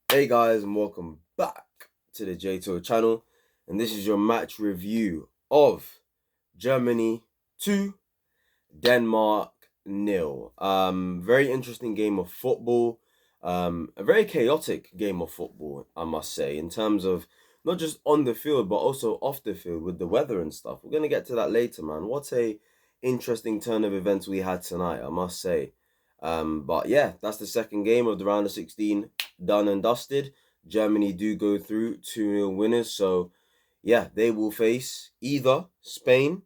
Hey guys, and welcome back to the J2 channel. And this is your match review of Germany 2, Denmark nil. Very interesting game of football. A very chaotic game of football, I must say, in terms of not just on the field, but also off the field with the weather and stuff. We're gonna get to that later, man. What a interesting turn of events we had tonight, I must say. But yeah, that's the second game of the round of 16 done and dusted. Germany do go through 2-0 winners, so yeah, they will face either Spain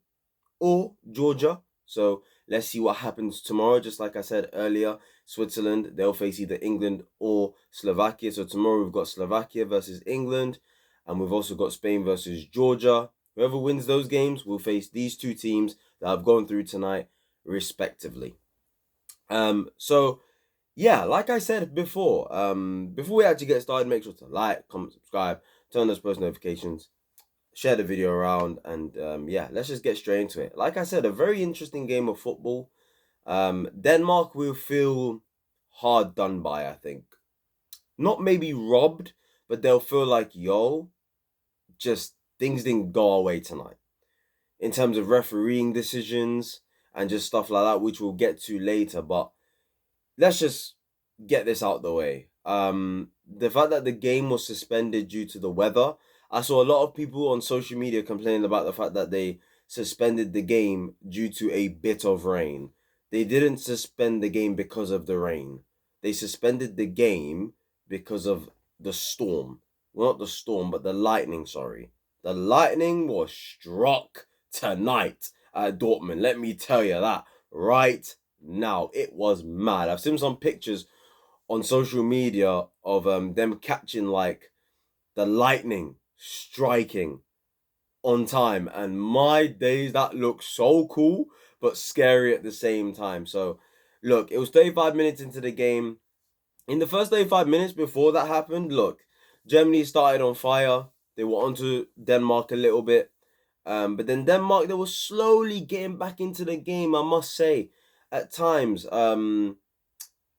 or Georgia. So let's see what happens tomorrow. Just like I said earlier, Switzerland, they'll face either England or Slovakia. So tomorrow we've got Slovakia versus England, and we've also got Spain versus Georgia. Whoever wins those games will face these two teams that have gone through tonight, respectively. So yeah, like I said before we actually get started, make sure to like, comment, subscribe, turn those post notifications, share the video around, and yeah, let's just get straight into it. Like I said, a very interesting game of football. Denmark will feel hard done by, I think. Not maybe robbed, but they'll feel like, yo, just things didn't go our way tonight. In terms of refereeing decisions and just stuff like that, which we'll get to later, but let's just get this out the way. The fact that the game was suspended due to the weather, I saw a lot of people on social media complaining about the fact that they suspended the game due to a bit of rain. They didn't suspend the game because of the rain. They suspended the game because of the storm. Well, not the storm, but the lightning, sorry. The lightning was struck tonight at Dortmund. Let me tell you that right now. It was mad. I've seen some pictures on social media of them catching like the lightning striking on time, and my days, that looks so cool but scary at the same time. So look, it was 35 minutes into the game. In the first 35 minutes before that happened, look, Germany started on fire. They were onto Denmark a little bit. But then Denmark, they were slowly getting back into the game, I must say, at times. And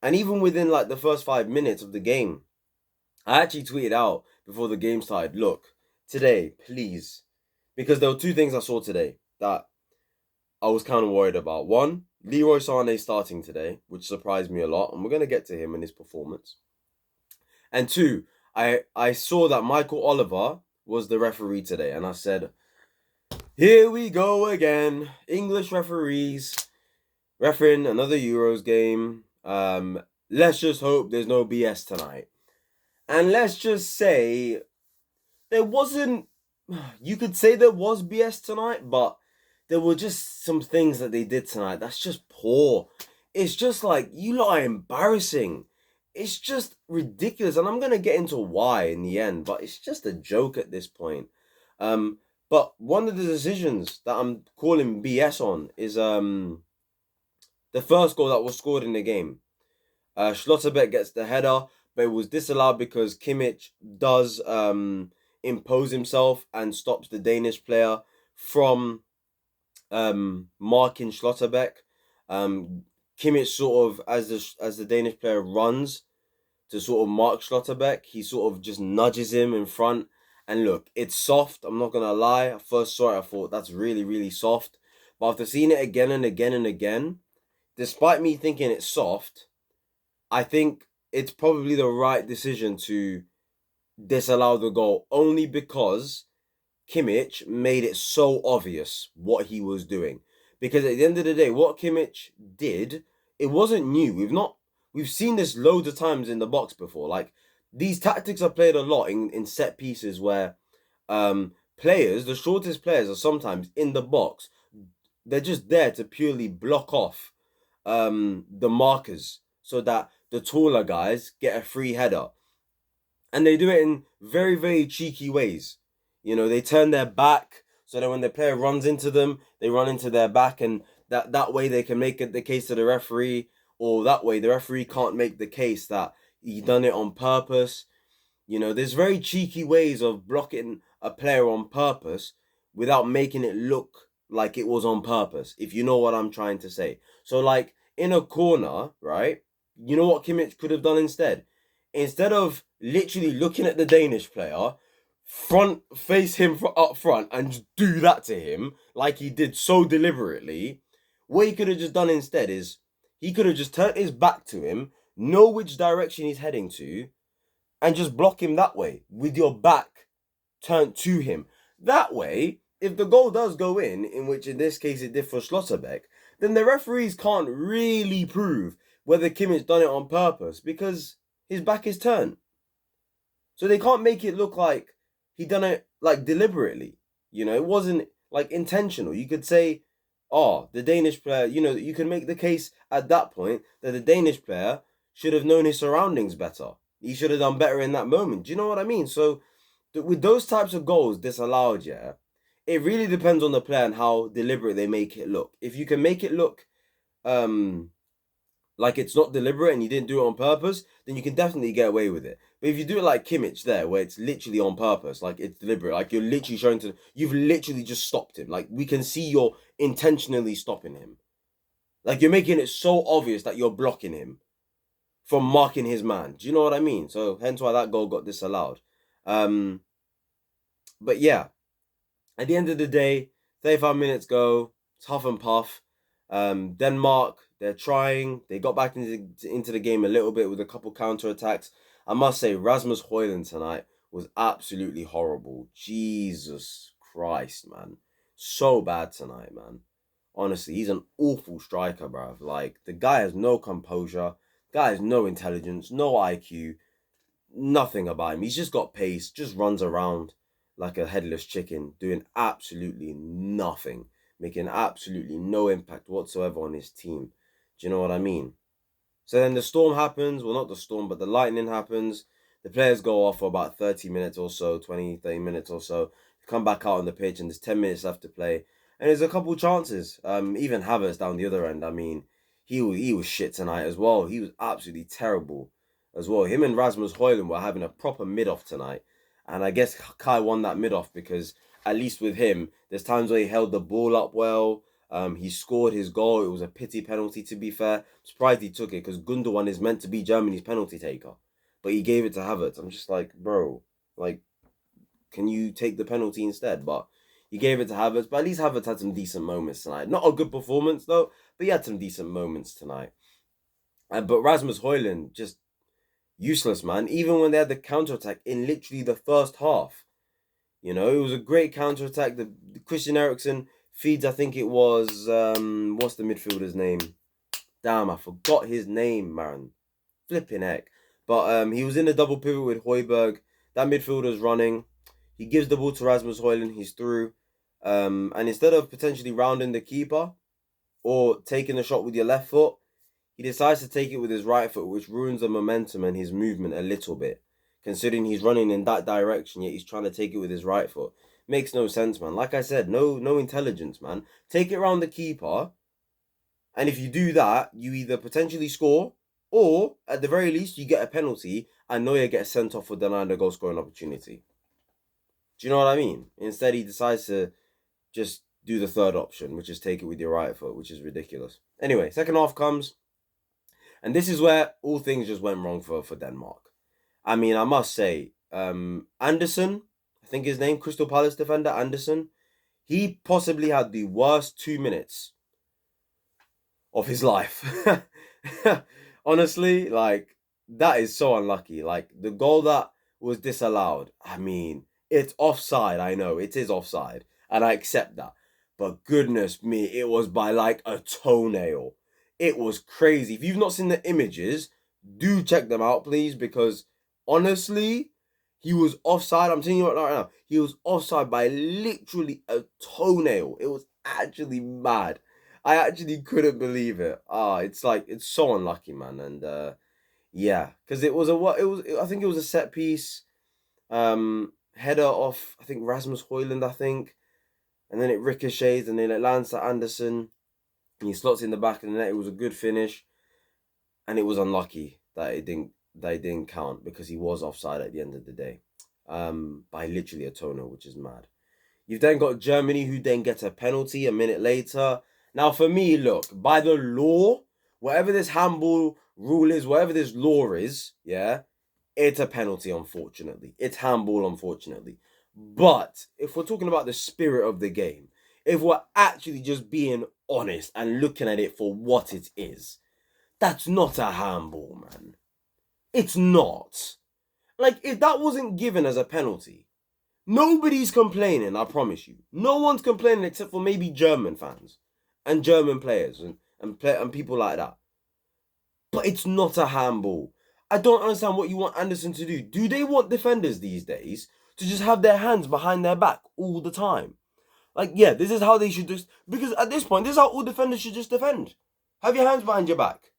even within like the first 5 minutes of the game, I actually tweeted out before the game started, look, today, please, because there were two things I saw today that I was kind of worried about. One, Leroy Sané starting today, which surprised me a lot, and we're gonna get to him and his performance. And two, I saw that Michael Oliver was the referee today, and I said, here we go again, English referees refereeing another Euros game. Let's just hope there's no BS tonight. And let's just say there wasn't. You could say there was BS tonight, but there were just some things that they did tonight that's just poor. It's just like, you lot are embarrassing. It's just ridiculous, and I'm gonna get into why in the end, but it's just a joke at this point. Um, but one of the decisions that I'm calling BS on is the first goal that was scored in the game. Schlotterbeck gets the header, but it was disallowed because Kimmich does impose himself and stops the Danish player from marking Schlotterbeck. Kimmich sort of, as the Danish player runs to sort of mark Schlotterbeck, he sort of just nudges him in front. And look, it's soft. I'm not gonna lie. I first saw it, I thought that's really, really soft. But after seeing it again and again and again, despite me thinking it's soft, I think it's probably the right decision to disallow the goal, only because Kimmich made it so obvious what he was doing. Because at the end of the day, what Kimmich did, it wasn't new. We've seen this loads of times in the box before. Like, these tactics are played a lot in set pieces where players, the shortest players, are sometimes in the box. They're just there to purely block off the markers so that the taller guys get a free header. And they do it in very, very cheeky ways. You know, they turn their back so that when the player runs into them, they run into their back, and that way they can make it the case to the referee, or that way the referee can't make the case that he done it on purpose. You know, there's very cheeky ways of blocking a player on purpose without making it look like it was on purpose, if you know what I'm trying to say. So, like, in a corner, right? You know what Kimmich could have done instead? instead of literally looking at the Danish player, face him up front and just do that to him like he did so deliberately, what he could have just done instead is he could have just turned his back to him, know which direction he's heading to, and just block him that way with your back turned to him. That way, if the goal does go in which in this case it did for Schlotterbeck, then the referees can't really prove whether Kimmich done it on purpose because his back is turned. So they can't make it look like he done it like deliberately. You know, it wasn't like intentional. You could say, oh, the Danish player, you know, you can make the case at that point that the Danish player should have known his surroundings better. He should have done better in that moment. Do you know what I mean? So with those types of goals disallowed, yeah, it really depends on the player and how deliberate they make it look. If you can make it look like it's not deliberate and you didn't do it on purpose, then you can definitely get away with it. But if you do it like Kimmich there, where it's literally on purpose, like it's deliberate, like you're literally showing to, you've literally just stopped him. Like we can see you're intentionally stopping him. Like you're making it so obvious that you're blocking him from marking his man. Do you know what I mean? So hence why that goal got disallowed. But yeah, at the end of the day, 35 minutes go, tough and puff. Denmark, they're trying. They got back into the game a little bit with a couple counter attacks. I must say, Rasmus Højlund tonight was absolutely horrible. Jesus Christ, man. So bad tonight, man. Honestly, he's an awful striker, bruv. Like, the guy has no composure. Guy has no intelligence, no IQ, nothing about him. He's just got pace, just runs around like a headless chicken, doing absolutely nothing, making absolutely no impact whatsoever on his team. Do you know what I mean? So then the storm happens. Well, not the storm, but the lightning happens. The players go off for about 30 minutes or so, 20, 30 minutes or so. Come back out on the pitch, and there's 10 minutes left to play. And there's a couple chances. Even Havertz down the other end. I mean, he was shit tonight as well. He was absolutely terrible as well. Him and Rasmus Højlund were having a proper mid-off tonight. And I guess Kai won that mid-off because at least with him, there's times where he held the ball up well. He scored his goal. It was a pity penalty, to be fair. I'm surprised he took it because Gundogan is meant to be Germany's penalty taker. But he gave it to Havertz. I'm just like, bro, like, can you take the penalty instead? But he gave it to Havertz. But at least Havertz had some decent moments tonight. Not a good performance, though, but he had some decent moments tonight. But Rasmus Højlund, just useless, man. Even when they had the counter-attack in literally the first half. You know, it was a great counter-attack. The Christian Eriksen feeds, I think it was, what's the midfielder's name? Damn, I forgot his name, man. Flipping heck. But he was in a double pivot with Højbjerg. That midfielder's running. He gives the ball to Rasmus Højlund. He's through. And instead of potentially rounding the keeper or taking the shot with your left foot, he decides to take it with his right foot, which ruins the momentum and his movement a little bit. Considering he's running in that direction, yet he's trying to take it with his right foot. Makes no sense, man. Like I said, no intelligence, man. Take it around the keeper, and if you do that, you either potentially score, or at the very least, you get a penalty, and Neuer gets sent off for denying the goal scoring opportunity. Do you know what I mean? Instead, he decides to just do the third option, which is take it with your right foot, which is ridiculous. Anyway, second half comes, and this is where all things just went wrong for Denmark. I mean, I must say, Anderson, I think his name, Crystal Palace defender, Anderson, he possibly had the worst 2 minutes of his life. Honestly, like, that is so unlucky. Like, the goal that was disallowed, I mean, it's offside, I know, it is offside, and I accept that. But goodness me, it was by like a toenail. It was crazy. If you've not seen the images, do check them out, please, because honestly, he was offside. I'm telling you right now, he was offside by literally a toenail. It was actually mad. I actually couldn't believe it. It's like, it's so unlucky, man. And yeah, because I think it was a set piece, header off, I think Rasmus Højlund, I think, and then it ricochets and then it lands to Anderson. And he slots in the back of the net. It was a good finish, and it was unlucky that it didn't count because he was offside at the end of the day, by literally a toenail, which is mad. You've then got Germany, who then gets a penalty a minute later. Now, for me, look, by the law, whatever this handball rule is, whatever this law is, yeah, it's a penalty, unfortunately. It's handball, unfortunately. But if we're talking about the spirit of the game, if we're actually just being honest and looking at it for what it is, that's not a handball, man. It's not. Like, if that wasn't given as a penalty, nobody's complaining, I promise you. No one's complaining except for maybe German fans and German players and people like that. But it's not a handball. I don't understand what you want Anderson to do. Do they want defenders these days to just have their hands behind their back all the time? Like, yeah, this is how they should just... Because at this point, this is how all defenders should just defend. Have your hands behind your back.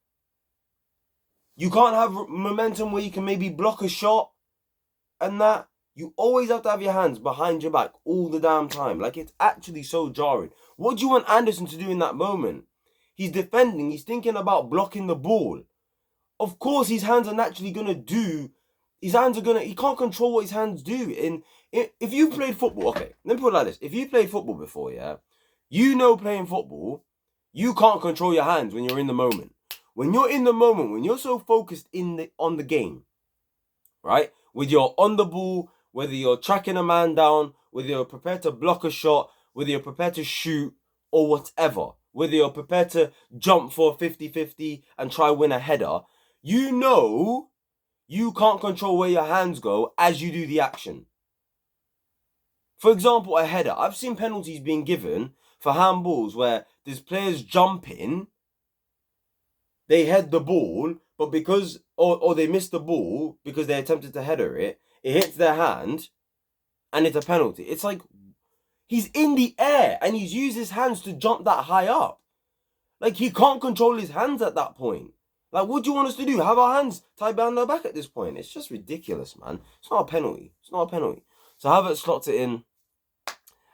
You can't have momentum where you can maybe block a shot and that. You always have to have your hands behind your back all the damn time. Like, it's actually so jarring. What do you want Anderson to do in that moment? He's defending. He's thinking about blocking the ball. Of course, his hands are naturally going to do... His hands are going to... He can't control what his hands do. If you played football... Okay, let me put it like this. If you played football before, yeah, you know playing football, you can't control your hands when you're in the moment. When you're in the moment, when you're so focused on the game, right? Whether you're on the ball, whether you're tracking a man down, whether you're prepared to block a shot, whether you're prepared to shoot, or whatever, whether you're prepared to jump for 50-50 and try win a header, you know you can't control where your hands go as you do the action. For example, a header. I've seen penalties being given for handballs where there's players jumping, they head the ball, but because, or they miss the ball because they attempted to header it, it hits their hand, and it's a penalty. It's like, he's in the air, and he's used his hands to jump that high up. Like, he can't control his hands at that point. Like, what do you want us to do? Have our hands tied behind our back at this point? It's just ridiculous, man. It's not a penalty. It's not a penalty. So Havertz slots it in,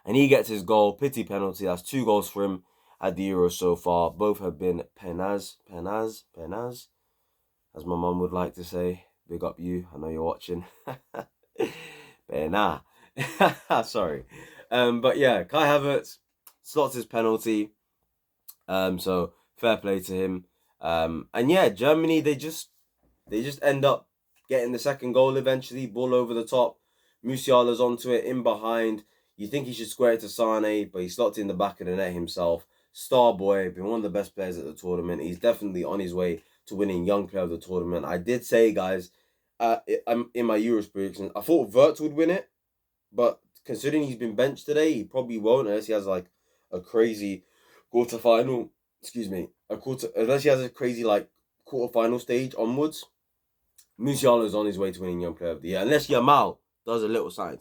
and he gets his goal. Pity penalty. That's 2 goals for him at the Euros so far. Both have been penaz, as my mum would like to say. Big up you. I know you're watching. Pena. Sorry. But yeah, Kai Havertz slots his penalty. So fair play to him. And yeah, Germany, they just end up getting the second goal eventually. Ball over the top. Musiala's onto it, in behind. You think he should square it to Sane, but he slotted in the back of the net himself. Star boy, been one of the best players at the tournament. He's definitely on his way to winning Young Player of the Tournament. I did say, guys, I'm in my Euros predictions, I thought Wirtz would win it, but considering he's been benched today, he probably won't unless he has like a crazy quarterfinal. Unless he has a crazy like quarterfinal stage onwards. Musiala is on his way to winning Young Player of the Year, unless Yamal does a little sign.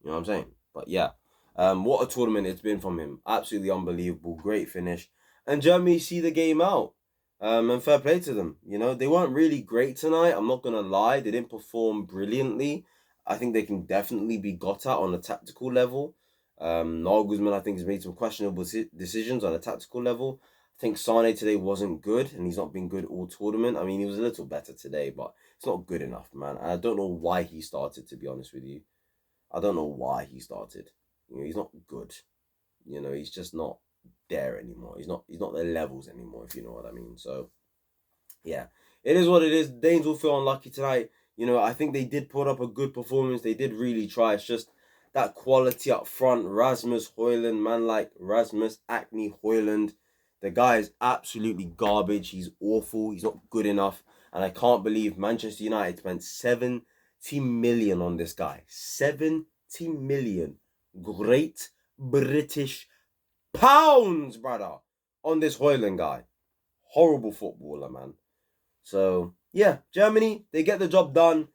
You know what I'm saying? But yeah, what a tournament it's been from him. Absolutely unbelievable. Great finish. And Germany see the game out. And fair play to them. You know, they weren't really great tonight. I'm not going to lie. They didn't perform brilliantly. I think they can definitely be got at on a tactical level. Nagelsmann, I think, has made some questionable decisions on a tactical level. I think Sane today wasn't good, and he's not been good all tournament. I mean, he was a little better today, but it's not good enough, man. And I don't know why he started, to be honest with you. I don't know why he started. You know, he's not good. You know, he's just not there anymore. He's not their levels anymore, if you know what I mean. So, yeah, it is what it is. Danes will feel unlucky tonight. You know, I think they did put up a good performance. They did really try. It's just that quality up front. Rasmus Højlund, man like Rasmus Acne Højlund. The guy is absolutely garbage. He's awful. He's not good enough. And I can't believe Manchester United spent 70 million on this guy. 70 million. Great British pounds, brother, on this Højlund guy. Horrible footballer, man. So, yeah, Germany, they get the job done.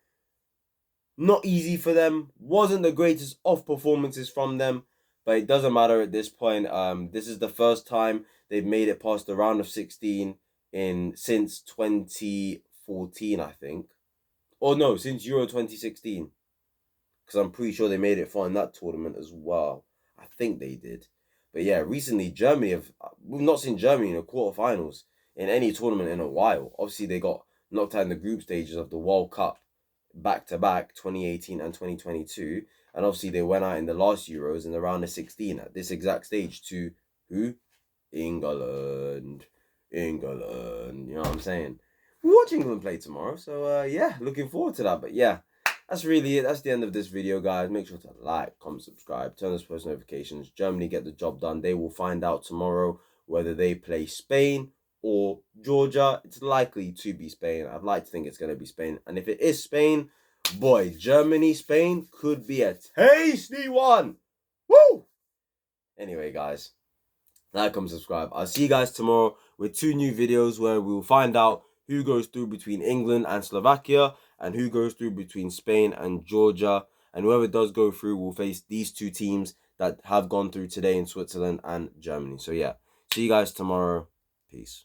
Not easy for them. Wasn't the greatest of performances from them, but it doesn't matter at this point. This is the first time they've made it past the round of 16 since 2014, I think. Or no, since Euro 2016. Because I'm pretty sure they made it far in that tournament as well. I think they did. But yeah, recently we've not seen Germany in the quarterfinals in any tournament in a while. Obviously, they got knocked out in the group stages of the World Cup back-to-back, 2018 and 2022. And obviously, they went out in the last Euros in the round of 16 at this exact stage to who? England. You know what I'm saying? we'll watch England play tomorrow. So yeah, looking forward to that. But yeah, that's really it. That's the end of this video, guys. Make sure to like, comment, subscribe, turn on post notifications. Germany get the job done. They will find out tomorrow whether they play Spain or Georgia. It's likely to be Spain. I'd like to think it's going to be Spain. And if it is Spain, boy, Germany, Spain could be a tasty one. Woo! Anyway, guys, like, comment, subscribe. I'll see you guys tomorrow with 2 new videos where we will find out who goes through between England and Slovakia and who goes through between Spain and Georgia. And whoever does go through will face these 2 teams that have gone through today in Switzerland and Germany. So yeah, see you guys tomorrow. Peace.